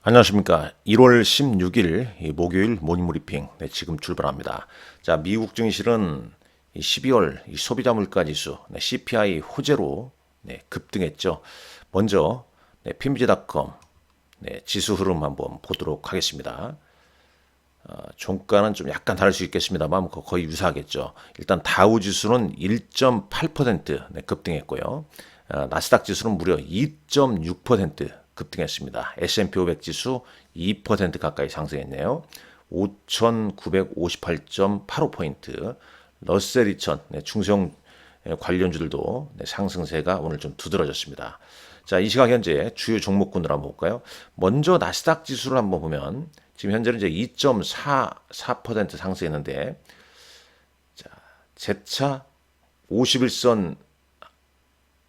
안녕하십니까. 1월 16일 목요일 모닝브리핑 지금 출발합니다. 자, 미국 증시는 12월 소비자 물가 지수 CPI 호재로 급등했죠. 먼저 PMG닷컴 지수 흐름 한번 보도록 하겠습니다. 종가는 좀 약간 다를 수 있겠습니다만 거의 유사하겠죠. 일단 다우 지수는 1.8% 급등했고요. 나스닥 지수는 무려 2.6% 급등했습니다. S&P 500 지수 2% 가까이 상승했네요. 5,958.85포인트. 러셀 2000 중소형 관련주들도 상승세가 오늘 좀 두드러졌습니다. 자, 이 시각 현재 주요 종목군들 한번 볼까요? 먼저 나스닥 지수를 한번 보면 지금 현재는 이제 2.44% 상승했는데, 자, 재차 51선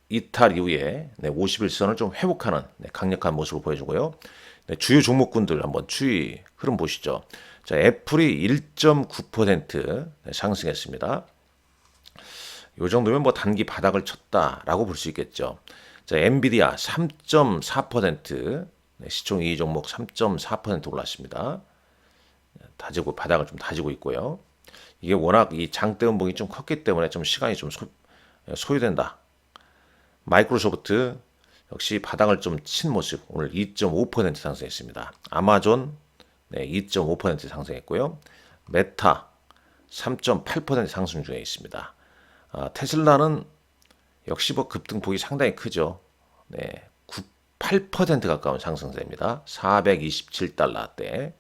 이탈 이후에 51선을 좀 회복하는 강력한 모습을 보여주고요. 주요 종목군들 한번 추이 흐름 보시죠. 자, 애플이 1.9% 상승했습니다. 이 정도면 뭐 단기 바닥을 쳤다라고 볼 수 있겠죠. 자, 엔비디아 3.4% 시총 2위 종목 3.4% 올랐습니다. 다지고 바닥을 좀 다지고 있고요. 이게 워낙 이 장대 음봉이 좀 컸기 때문에 좀 시간이 좀 소요된다. 마이크로소프트 역시 바닥을 좀 친 모습 오늘 2.5% 상승했습니다. 아마존 2.5% 상승했고요. 메타 3.8% 상승 중에 있습니다. 테슬라는 역시 뭐 급등폭이 상당히 크죠. 8% 가까운 상승세입니다. 427달러대.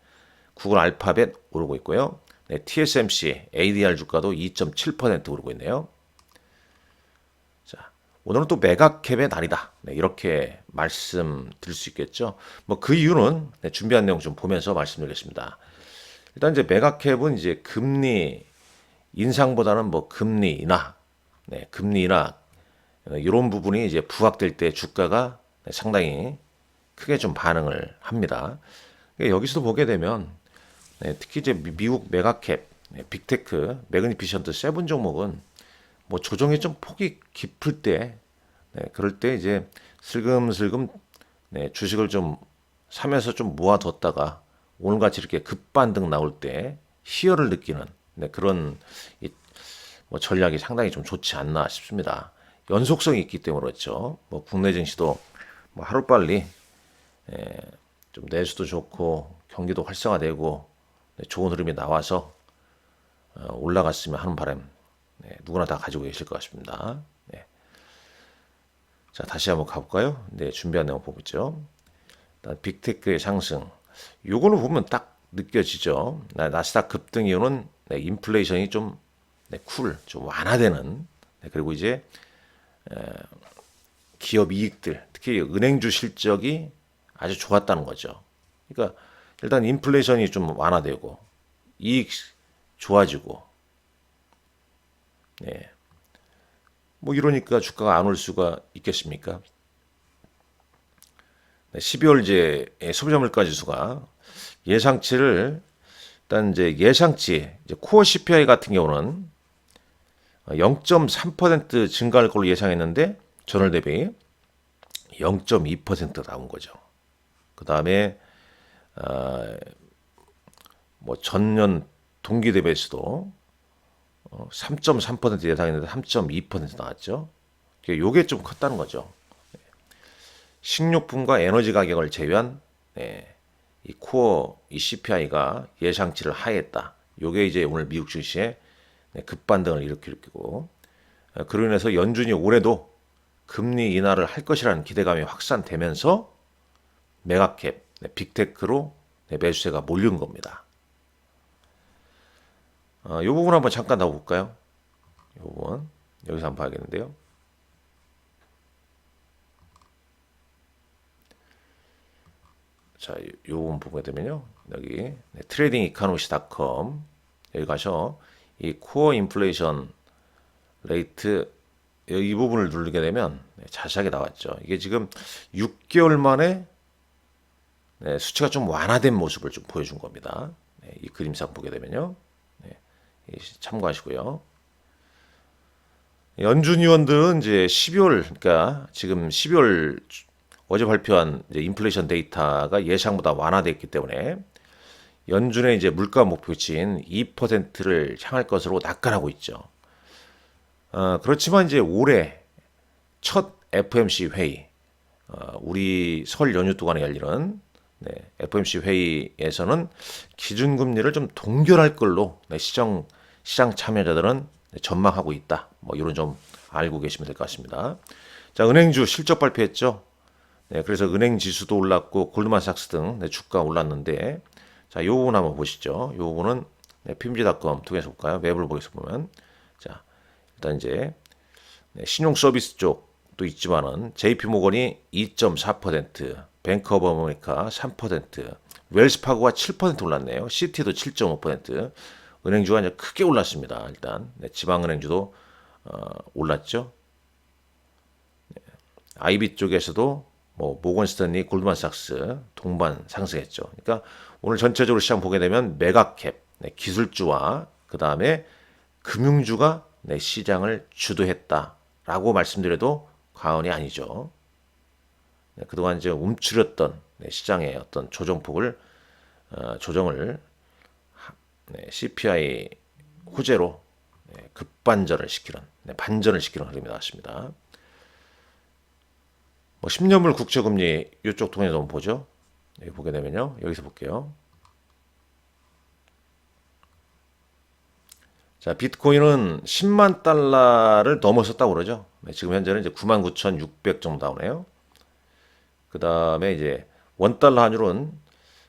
구글 알파벳 오르고 있고요. TSMC, ADR 주가도 2.7% 오르고 있네요. 자, 오늘은 또 메가캡의 날이다. 이렇게 말씀드릴 수 있겠죠. 뭐 그 이유는 준비한 내용 좀 보면서 말씀드리겠습니다. 일단 이제 메가캡은 이제 금리 인상보다는 뭐 금리 인하, 금리 인하 이런 부분이 이제 부각될 때 주가가 상당히 크게 좀 반응을 합니다. 여기서도 보게 되면 특히 이제 미국 메가캡, 빅테크, 매그니피션트 세븐 종목은 뭐 조정이 좀 폭이 깊을 때, 그럴 때 이제 슬금슬금 주식을 좀 사면서 좀 모아뒀다가 오늘같이 이렇게 급반등 나올 때 희열을 느끼는 그런 뭐 전략이 상당히 좀 좋지 않나 싶습니다. 연속성이 있기 때문에 그렇죠. 뭐 국내 증시도 뭐 하루빨리 좀 내수도 좋고 경기도 활성화되고 좋은 흐름이 나와서 올라갔으면 하는 바람 누구나 다 가지고 계실 것 같습니다. 자, 다시 한번 가볼까요? 준비한 내용 보겠죠. 일단 빅테크의 상승. 요거는 보면 딱 느껴지죠. 나스닥 급등 이유는 인플레이션이 좀 좀 완화되는 그리고 이제 기업 이익들, 특히 은행주 실적이 아주 좋았다는 거죠. 그러니까 일단 인플레이션이 좀 완화되고 이익 좋아지고, 뭐 이러니까 주가가 안 올 수가 있겠습니까? 12월 이제 소비자 물가 지수가 예상치를 일단 이제 예상치 이제 코어 CPI 같은 경우는 0.3% 증가할 걸로 예상했는데 전월 대비 0.2% 나온 거죠. 그 다음에 뭐 전년 동기 대비해서도 3.3% 예상했는데 3.2% 나왔죠. 요게 좀 컸다는 거죠. 식료품과 에너지 가격을 제외한 이 코어 이 CPI가 예상치를 하회했다. 요게 이제 오늘 미국 증시에 급반등을 일으키고, 그로 인해서 연준이 올해도 금리 인하를 할 것이라는 기대감이 확산되면서 메가캡, 빅테크로 매수세가 몰린 겁니다. 이 부분 한번 잠깐 더 볼까요? 이 부분 여기서 한번 봐야겠는데요. 자, 이 부분 보게 되면요, 여기 트레이딩 이카노미스닷컴 여기 가서 이 코어 인플레이션 레이트 이 부분을 누르게 되면 자세하게 나왔죠. 이게 지금 6개월 만에 수치가 좀 완화된 모습을 좀 보여준 겁니다. 이 그림상 보게 되면요, 참고하시고요. 연준 위원들은 이제 12월, 그러니까 지금 12월 어제 발표한 이제 인플레이션 데이터가 예상보다 완화됐기 때문에 연준의 이제 물가 목표치인 2%를 향할 것으로 낙관하고 있죠. 그렇지만 이제 올해 첫 FOMC 회의, 우리 설 연휴 동안에 열리는 FOMC 회의에서는 기준금리를 좀 동결할 걸로 시장 참여자들은 전망하고 있다. 뭐 이런 좀 알고 계시면 될 것 같습니다. 자, 은행주 실적 발표했죠. 그래서 은행 지수도 올랐고 골드만삭스 등 주가 올랐는데, 자, 요 부분 한번 보시죠. 요 부분은 PMG닷컴 통해서 볼까요? 맵을 보면서 보면, 자, 일단 이제 신용 서비스 쪽도 있지만은 JP모건이 2.4%, 뱅크 오브 아메리카 3%, 웰스파고가 7% 올랐네요. 시티도 7.5%. 은행주가 이제 크게 올랐습니다. 일단 지방은행주도 올랐죠. IB 쪽에서도 뭐 모건스탠리, 골드만삭스 동반 상승했죠. 그러니까 오늘 전체적으로 시장 보게 되면 메가캡, 기술주와 그 다음에 금융주가 시장을 주도했다라고 말씀드려도 과언이 아니죠. 그동안 이제 움츠렸던 시장의 어떤 조정을 CPI 호재로 급반전을 시키는 반전을 시키는 흐름이 나왔습니다. 뭐 10년물 국채금리 이쪽 통해서 한번 보죠. 여기 보게 되면요. 여기서 볼게요. 자, 비트코인은 10만 달러를 넘어섰다고 그러죠. 지금 현재는 이제 99,600 정도 나오네요. 그 다음에 이제 원달러 환율은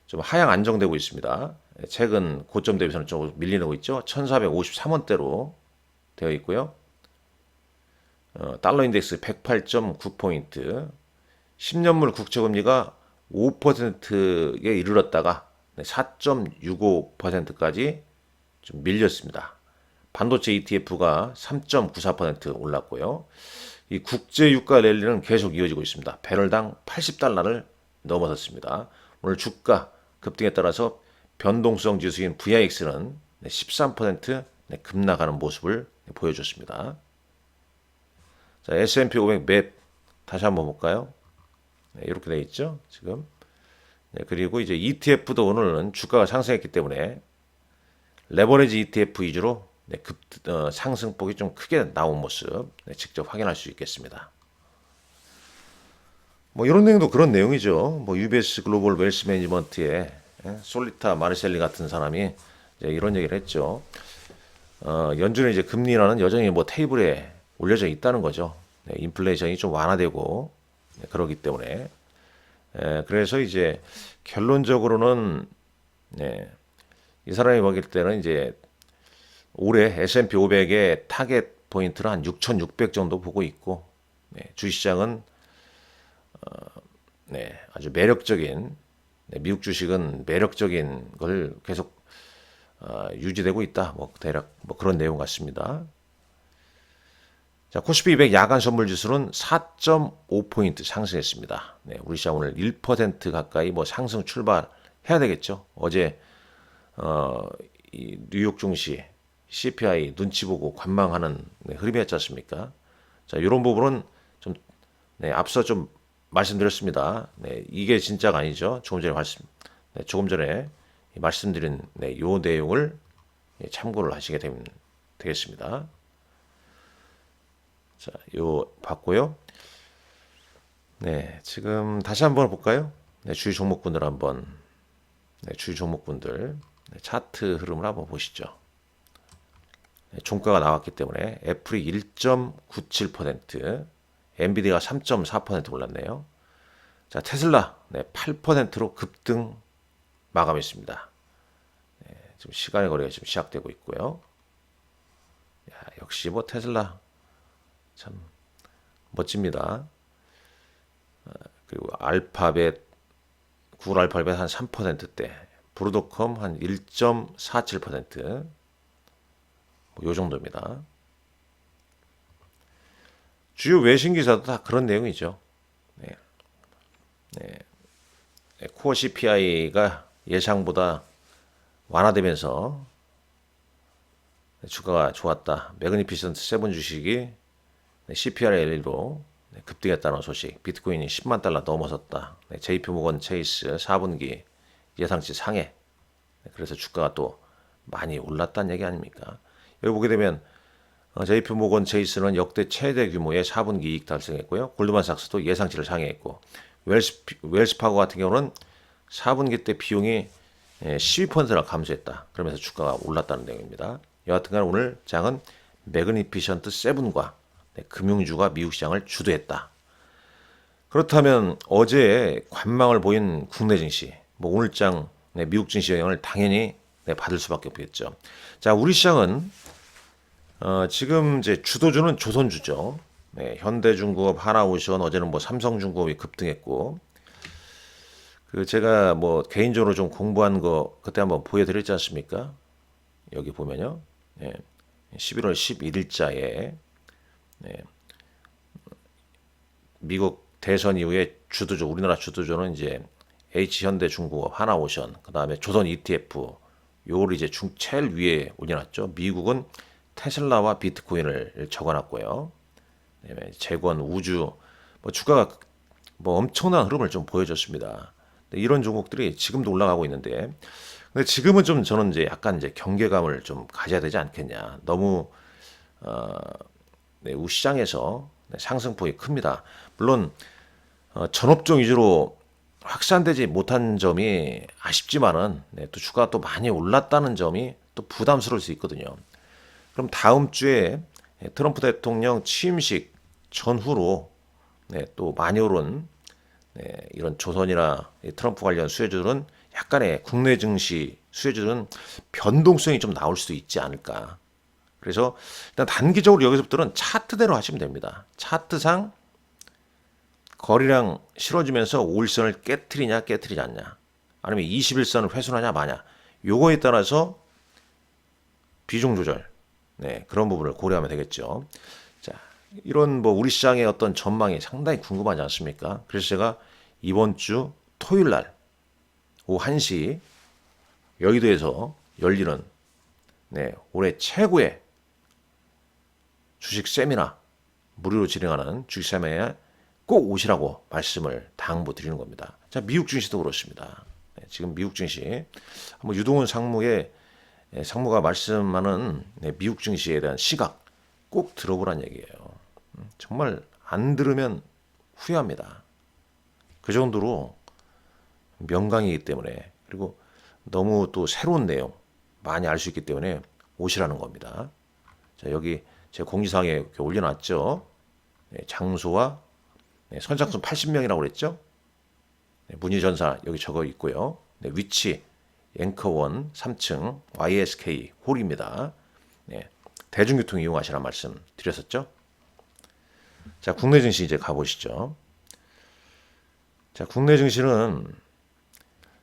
좀 하향 안정되고 있습니다. 최근 고점 대비해서는 좀 밀리고 있죠. 1453원대로 되어 있고요. 달러 인덱스 108.9포인트, 10년물 국채금리가 5%에 이르렀다가 4.65%까지 좀 밀렸습니다. 반도체 ETF가 3.94% 올랐고요. 이 국제 유가 랠리는 계속 이어지고 있습니다. 배럴당 80달러를 넘어섰습니다. 오늘 주가 급등에 따라서 변동성 지수인 VIX는 13% 급락하는 모습을 보여줬습니다. 자, S&P 500 맵 다시 한번 볼까요? 이렇게 되어 있죠, 지금. 그리고 이제 ETF도 오늘은 주가가 상승했기 때문에 레버리지 ETF 위주로 상승폭이 좀 크게 나온 모습 직접 확인할 수 있겠습니다. 뭐 이런 내용도 그런 내용이죠. 뭐 UBS 글로벌 웰스 매니지먼트의 솔리타 마르셀리 같은 사람이 이제 이런 얘기를 했죠. 연준의 이제 금리라는 여전히 뭐 테이블에 올려져 있다는 거죠. 인플레이션이 좀 완화되고 그러기 때문에 그래서 이제 결론적으로는 이 사람이 먹일 때는 이제 올해 S&P 500의 타겟 포인트를 한 6,600 정도 보고 있고, 주시장은 아주 매력적인 미국 주식은 매력적인 걸 계속 유지되고 있다. 뭐 대략 뭐 그런 내용 같습니다. 자, 코스피 200 야간 선물 지수는 4.5포인트 상승했습니다. 우리 시장 오늘 1% 가까이 뭐 상승 출발해야 되겠죠. 어제 이 뉴욕 증시 CPI 눈치 보고 관망하는 흐름이었지 않습니까? 자, 이런 부분은 좀 앞서 좀 말씀드렸습니다. 이게 진짜가 아니죠. 조금 전에 말씀드린 요 내용을 참고를 하시게 되겠습니다. 자, 요 봤고요. 지금 다시 한번 볼까요? 주요 종목군들 한번 주요 종목군들 차트 흐름을 한번 보시죠. 종가가 나왔기 때문에 애플이 1.97%, 엔비디아가 3.4% 올랐네요. 자, 테슬라 8%로 급등 마감했습니다. 지금 시간의 거래가 지금 시작되고 있고요. 역시 뭐 테슬라 참 멋집니다. 그리고 알파벳, 구글 알파벳 한 3%대, 브로드컴 한 1.47%, 요 정도입니다. 주요 외신 기사도 다 그런 내용이죠. 코어 CPI가 예상보다 완화되면서 주가가 좋았다. 매그니피센트 세븐 주식이 CPRL로 급등했다는 소식. 비트코인이 10만 달러 넘어섰다. JP모건 체이스 4분기 예상치 상해. 그래서 주가가 또 많이 올랐다는 얘기 아닙니까? 여기 보게 되면 JP모건 체이스는 역대 최대 규모의 4분기 이익 달성했고요. 골드만삭스도 예상치를 상회했고, 웰스파고 같은 경우는 4분기 때 비용이 12%나 감소했다. 그러면서 주가가 올랐다는 내용입니다. 여하튼간 오늘 장은 매그니피션트 7과 금융주가 미국 시장을 주도했다. 그렇다면 어제 관망을 보인 국내 증시, 오늘 장 미국 증시 영향을 당연히 받을 수밖에 없겠죠. 자, 우리 시장은 지금 이제 주도주는 조선주죠. 현대중공업, 하나오션, 어제는 삼성중공업이 급등했고, 제가 개인적으로 좀 공부한 거 그때 한번 보여드렸지 않습니까? 여기 보면요, 11월 11일자에 미국 대선 이후에 주도주, 우리나라 주도주는 이제 H현대중공업, 하나오션, 그 다음에 조선 ETF, 요걸 이제 제일 위에 올려놨죠. 미국은 테슬라와 비트코인을 적어놨고요. 재건, 우주, 주가가 엄청난 흐름을 좀 보여줬습니다. 이런 종목들이 지금도 올라가고 있는데, 근데 지금은 좀 저는 이제 약간 이제 경계감을 좀 가져야 되지 않겠냐. 너무 시장에서 상승폭이 큽니다. 물론 전업종 위주로 확산되지 못한 점이 아쉽지만은 또 주가가 또 많이 올랐다는 점이 또 부담스러울 수 있거든요. 그럼 다음 주에 트럼프 대통령 취임식 전후로 또 많이 오른 이런 조선이나 트럼프 관련 수혜주들은 약간의 국내 증시 수혜주들은 변동성이 좀 나올 수도 있지 않을까. 그래서 일단 단기적으로 여기서부터는 차트대로 하시면 됩니다. 차트상 거리량 실어주면서 5일선을 깨트리냐 깨트리지 않냐, 아니면 21선을 훼손하냐 마냐, 요거에 따라서 비중 조절, 그런 부분을 고려하면 되겠죠. 자, 이런 우리 시장의 어떤 전망이 상당히 궁금하지 않습니까? 그래서 제가 이번 주 토요일 날 오후 1시 여의도에서 열리는 올해 최고의 주식 세미나, 무료로 진행하는 주식 세미나에 꼭 오시라고 말씀을 당부드리는 겁니다. 자, 미국 증시도 그렇습니다. 지금 미국 증시, 유동훈 상무가 말씀하는 미국 증시에 대한 시각 꼭 들어보란 얘기예요. 정말 안 들으면 후회합니다. 그 정도로 명강이기 때문에, 그리고 너무 또 새로운 내용 많이 알 수 있기 때문에 오시라는 겁니다. 자, 여기 제 공지사항에 이렇게 올려놨죠. 장소와 선착순 80명이라고 그랬죠. 문의전사 여기 적어 있고요. 위치 앵커원 3층 YSK 홀입니다. 대중교통 이용하시라는 말씀 드렸었죠. 자, 국내 증시 이제 가보시죠. 자, 국내 증시는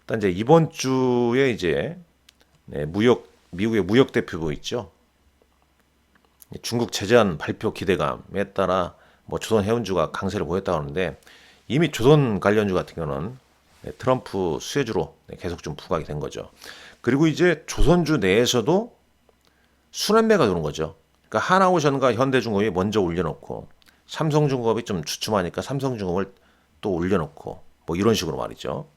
일단 이제 이번 주에 이제 미국의 무역 대표부 있죠. 중국 제재안 발표 기대감에 따라 조선 해운주가 강세를 보였다고 하는데, 이미 조선 관련주 같은 경우는 트럼프 수혜주로 계속 좀 부각이 된 거죠. 그리고 이제 조선주 내에서도 순환매가 도는 거죠. 그러니까 하나오션과 현대중공업이 먼저 올려놓고, 삼성중공업이 좀 주춤하니까 삼성중공업을 또 올려놓고, 이런 식으로 말이죠.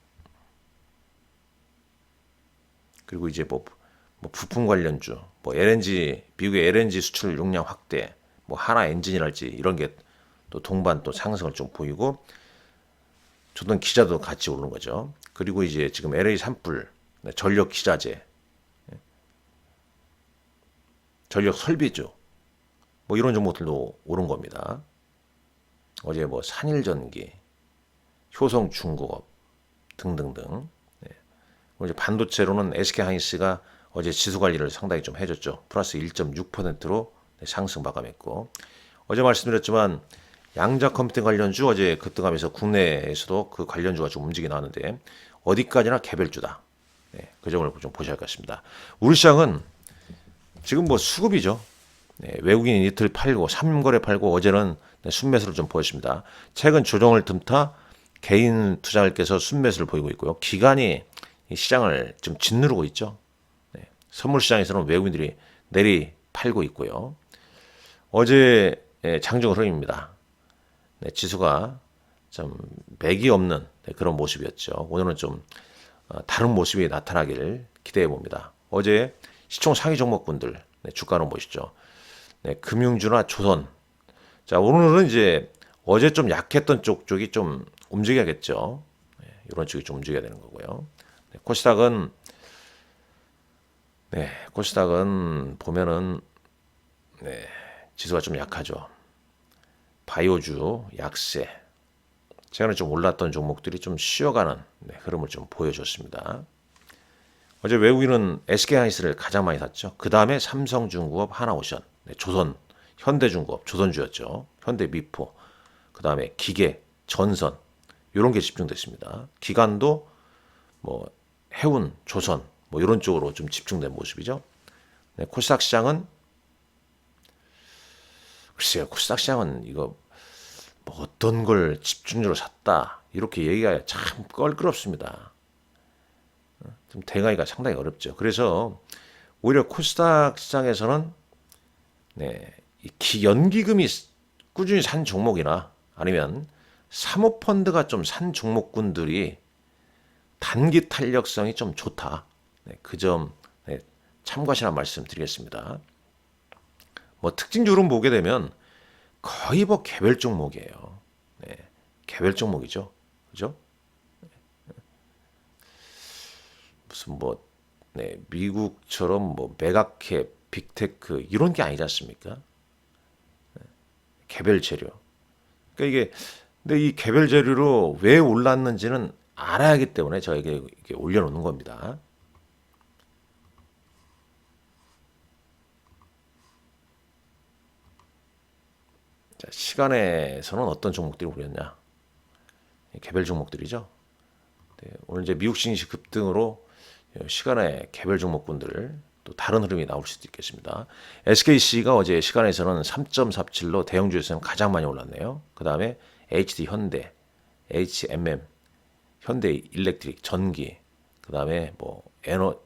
그리고 이제 부품 관련주, LNG, 미국의 LNG 수출 용량 확대, 하나 엔진이랄지 이런 게 또 동반 또 상승을 좀 보이고, 조선 기자도 같이 오르는 거죠. 그리고 이제 지금 LA 산불, 전력 기자재, 전력 설비주, 이런 종목들도 오른 겁니다. 어제 산일전기, 효성중공업 등등등. 이제 반도체로는 SK하이닉스가 어제 지수 관리를 상당히 좀 해줬죠. 플러스 1.6%로 상승 마감했고, 어제 말씀드렸지만 양자 컴퓨팅 관련주 어제 급등하면서 국내에서도 그 관련주가 좀 움직이 나왔는데, 어디까지나 개별주다. 그 점을 좀 보셔야 할 것 같습니다. 우리 시장은 지금 수급이죠. 외국인이 이틀 팔고 3거래 팔고, 어제는 순매수를 좀 보였습니다. 최근 조정을 틈타 개인 투자자께서 순매수를 보이고 있고요. 기관이 시장을 좀 짓누르고 있죠. 선물 시장에서는 외국인들이 내리 팔고 있고요. 어제 장중 흐름입니다. 지수가 좀 맥이 없는 그런 모습이었죠. 오늘은 좀 다른 모습이 나타나길 기대해 봅니다. 어제 시총 상위 종목군들 주가는 보시죠. 금융주나 조선. 자, 오늘은 이제 어제 좀 약했던 쪽이 좀 움직여야겠죠. 이런 쪽이 좀 움직여야 되는 거고요. 코스닥은 보면은 지수가 좀 약하죠. 바이오주 약세. 최근에 좀 올랐던 종목들이 좀 쉬어가는 흐름을 좀 보여줬습니다. 어제 외국인은 SK하이닉스를 가장 많이 샀죠. 그 다음에 삼성중공업, 하나오션, 조선, 현대중공업, 조선주였죠. 현대미포, 그 다음에 기계, 전선 이런 게 집중됐습니다. 기관도 뭐 해운, 조선 뭐 이런 쪽으로 좀 집중된 모습이죠. 코스닥 시장은 글쎄요, 코스닥 시장은 이거 뭐 어떤 걸 집중적으로 샀다 이렇게 얘기가 참 껄끄럽습니다. 좀 대응하기가 상당히 어렵죠. 그래서 오히려 코스닥 시장에서는 이 연기금이 꾸준히 산 종목이나 아니면 사모펀드가 좀 산 종목군들이 단기 탄력성이 좀 좋다. 그 점 참고하시라는 말씀 드리겠습니다. 뭐 특징적으로 보게 되면 거의 뭐 개별 종목이에요. 개별 종목이죠. 그죠? 무슨 뭐 미국처럼 뭐 메가캡, 빅테크 이런 게 아니지 않습니까? 개별 재료. 그러니까 이게 근데 이 개별 재료로 왜 올랐는지는 알아야 하기 때문에 저에게 이렇게 올려놓는 겁니다. 자, 시간에서는 어떤 종목들이 오렸냐? 개별 종목들이죠. 오늘 이제 미국 증시 급등으로 시간에 개별 종목군들 또 다른 흐름이 나올 수도 있겠습니다. SKC가 어제 시간에서는 3.47로 대형주에서는 가장 많이 올랐네요. 그 다음에 HD 현대, HMM, 현대 일렉트릭, 전기, 그 다음에 뭐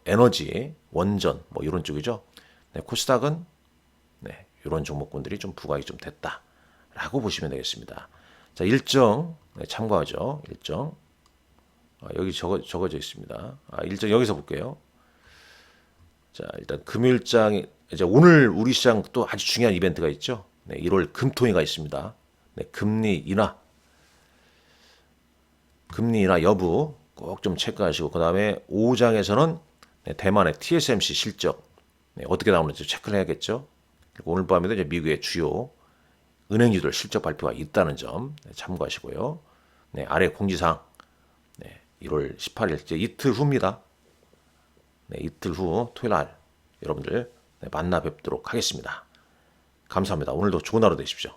에너지, 원전 뭐 이런 쪽이죠. 코스닥은 이런 종목군들이 좀 부각이 좀 됐다라고 보시면 되겠습니다. 자, 일정 참고하죠. 일정. 여기 적어져 있습니다. 일정 여기서 볼게요. 자, 일단 금일장 이제 오늘 우리 시장 또 아주 중요한 이벤트가 있죠. 1월 금토회가 있습니다. 금리 인하 여부 꼭 좀 체크하시고 그다음에 오후장에서는 대만의 TSMC 실적 어떻게 나오는지 체크를 해야겠죠. 그리고 오늘 밤에도 이제 미국의 주요 은행주들 실적 발표가 있다는 점 참고하시고요. 아래 공지사항 1월 18일 이제 이틀 후입니다. 이틀 후 토요일 날 여러분들 만나 뵙도록 하겠습니다. 감사합니다. 오늘도 좋은 하루 되십시오.